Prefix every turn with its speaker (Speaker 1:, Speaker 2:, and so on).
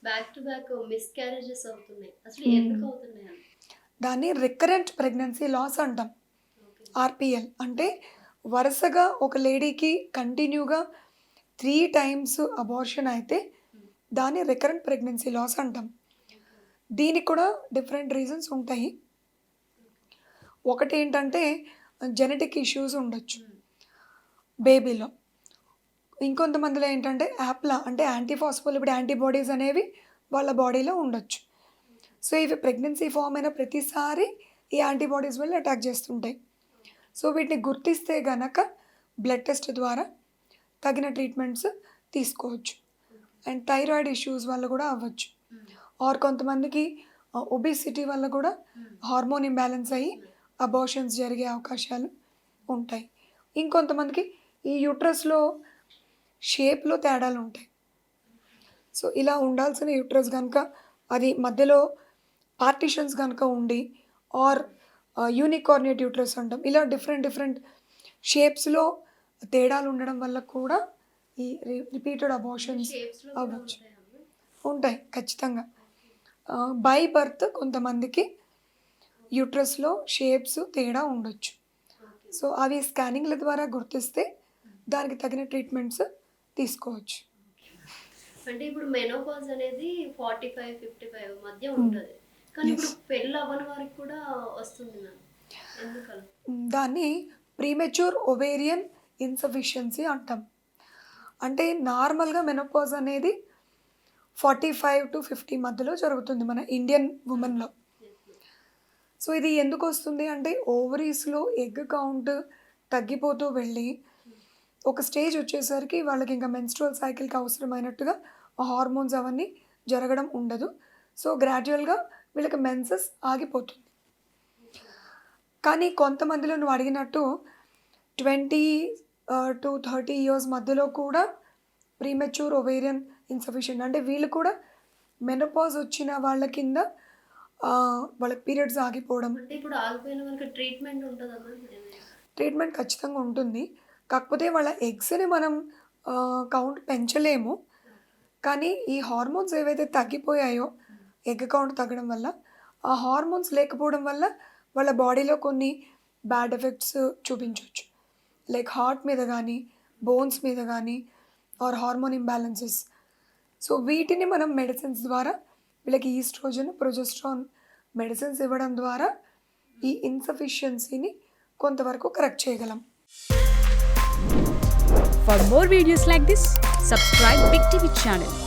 Speaker 1: Back to back miscarriages అవుతున్నాయి. అసలు
Speaker 2: హ్మ్.
Speaker 1: ఎందుకు అవుతున్నాయని?
Speaker 2: దాన్ని రికరెంట్ ప్రెగ్నెన్సీ లాస్ అంటాం.
Speaker 1: ఓకే.
Speaker 2: ఆర్‌పీఎల్. అంటే వరుసగా ఒక లేడీకి కంటిన్యూగా 3 టైమ్స్ అబార్షన్ అయితే
Speaker 1: హ్మ్.
Speaker 2: దాన్ని రికరెంట్ ప్రెగ్నెన్సీ లాస్ అంటాం.
Speaker 1: ఓకే.
Speaker 2: దీనికి కూడా డిఫరెంట్ రీజన్స్ ఉంటాయి. ఒకటేంటంటే జెనెటిక్ ఇష్యూస్ ఉండొచ్చు
Speaker 1: హ్మ్.
Speaker 2: బేబీలో. ఇంకొంతమందిలో ఏంటంటే అంటే యాంటీఫాస్ఫోలిపిడ్ యాంటీబాడీస్ అనేవి వాళ్ళ బాడీలో ఉండొచ్చు.
Speaker 1: ఓకే.
Speaker 2: సో, ఇవి ప్రెగ్నెన్సీ ఫార్మ్ అయిన ప్రతిసారి ఈ యాంటీబాడీస్ వెళ్ళి అటాక్ చేస్తుంటాయి.
Speaker 1: ఓకే.
Speaker 2: సో, వీటిని గుర్తిస్తే గనక బ్లడ్ టెస్ట్ ద్వారా తగిన ట్రీట్మెంట్స్ తీసుకోవచ్చు.
Speaker 1: ఓకే.
Speaker 2: అండ్ థైరాయిడ్ ఇష్యూస్ వల్ల కూడా అవ్వచ్చు.
Speaker 1: హ్మ్.
Speaker 2: ఆర్ కొంతమందికి ఒబేసిటీ వల్ల కూడా
Speaker 1: హ్మ్.
Speaker 2: హార్మోన్ ఇంబాలెన్స్ అయ్యి
Speaker 1: నిజమే.
Speaker 2: అబార్షన్స్ జరిగే అవకాశాలు ఉంటాయి. ఇంకొంతమందికి ఈ యూట్రస్‌లో షేప్‌లో తేడాలుంటాయి.
Speaker 1: ఓకే.
Speaker 2: సో, ఇలా ఉండాల్సిన యూట్రస్ గనక అది మధ్యలో పార్టిషన్స్ గనక ఉండి ఆర్
Speaker 1: హ్మ్.
Speaker 2: యూనికార్నియేట్ యూట్రస్ అంటాం. ఇలా డిఫరెంట్ డిఫరెంట్ షేప్స్‌లో తేడాలు ఉండడం వల్ల కూడా ఈ రిపీటెడ్
Speaker 1: అంటే
Speaker 2: అబార్షన్స్
Speaker 1: షేప్స్‌లో కూడా
Speaker 2: అవ్వచ్చు.
Speaker 1: ఉంటాయా అవి?
Speaker 2: ఉంటాయి ఖచ్చితంగా.
Speaker 1: ఓకే.
Speaker 2: బై బర్త్ కొంతమందికి
Speaker 1: ఓకే.
Speaker 2: యూట్రస్‌లో షేప్స్ తేడా ఉండొచ్చు.
Speaker 1: ఓకే.
Speaker 2: సో, అవి స్కానింగ్‌ల ద్వారా గుర్తిస్తే
Speaker 1: హ్మ్.
Speaker 2: దానికి తగిన ట్రీట్మెంట్స్ తీసుకోవచ్చు.
Speaker 1: ఓకే. అంటే ఇప్పుడు మెనోపాజ్ అనేది 45, 55 మధ్య
Speaker 2: హ్మ్.
Speaker 1: ఉంటది. కానీ
Speaker 2: యెస్.
Speaker 1: ఇప్పుడు పెళ్లవ్వని వారికి కూడా వస్తుంది మ్యామ్. ఎందుకలా?
Speaker 2: దాన్ని ప్రీమెచ్యూర్ ఒవేరియన్ ఇన్సఫిషియన్సీ అంటాం. అంటే నార్మల్‌గా మెనోపాజ్ అనేది 45-50 మధ్యలో జరుగుతుంది మన ఇండియన్
Speaker 1: హ్మ్.
Speaker 2: వుమెన్‌లో.
Speaker 1: Yes ma'am.
Speaker 2: సో, ఇది ఎందుకొస్తుంది అంటే ఓవరీస్‌లో ఎగ్ కౌంట్ తగ్గిపోతూ వెళ్ళి
Speaker 1: హ్మ్.
Speaker 2: ఒక స్టేజ్ వచ్చేసరికి వాళ్ళకింక మెన్‌స్ట్రువల్ సైకిల్‌కి అవసరమైనట్టుగా ఆ హార్మోన్స్ అవన్నీ జరగడం ఉండదు. సో, గ్రాడ్యుయల్‌గా వీళ్ళకి మెన్సెస్ ఆగిపోతుంది.
Speaker 1: ఓకే.
Speaker 2: కానీ కొంతమందిలో నువ్వు అడిగినట్టు 20 టు 30 ఇయర్స్ మధ్యలో కూడా ప్రీమెచ్యూర్ ఒవేరియన్ ఇన్సఫిషియెంట్ అంటే వీళ్ళు కూడా మెనోపాజ్ వచ్చిన వాళ్ళ కింద వాళ్ళ పీరియడ్స్ ఆగిపోవడం.
Speaker 1: అంటే ఇప్పుడు ఆగిపోయిన వాళ్ళకి ట్రీట్మెంట్ ఉంటదా మ్యామ్ ఏమైనా?
Speaker 2: ట్రీట్మెంట్ ఖచ్చితంగా ఉంటుంది. కాకపోతే వాళ్ళ ఎగ్స్‌ని మనం కౌంట్ పెంచలేము.
Speaker 1: ఓకే.
Speaker 2: కానీ ఈ హార్మోన్స్ ఏవైతే తగ్గిపోయాయో
Speaker 1: హ్మ్.
Speaker 2: ఎగ్ కౌంట్ తగ్గడం వల్ల, ఆ హార్మోన్స్ లేకపోవడం వల్ల వాళ్ళ బాడీలో కొన్ని బ్యాడ్ ఎఫెక్ట్స్ చూపించొచ్చు. లైక్ హార్ట్ మీద గానీ,
Speaker 1: ఓకే.
Speaker 2: బోన్స్ మీద గానీ ఆర్ హార్మోన్ ఇంబాలెన్సెస్. సో, వీటిని మనం మెడిసిన్స్ ద్వారా వీళ్ళకి ఈస్ట్రోజన్, ప్రొజెస్ట్రాన్ మెడిసిన్స్ ఇవ్వడం ద్వారా ఈ
Speaker 1: హ్మ్.
Speaker 2: ఇన్సఫిషియన్సీని కొంతవరకు కరెక్ట్ చేయగలం.
Speaker 3: For more videos like this, subscribe Big TV channel.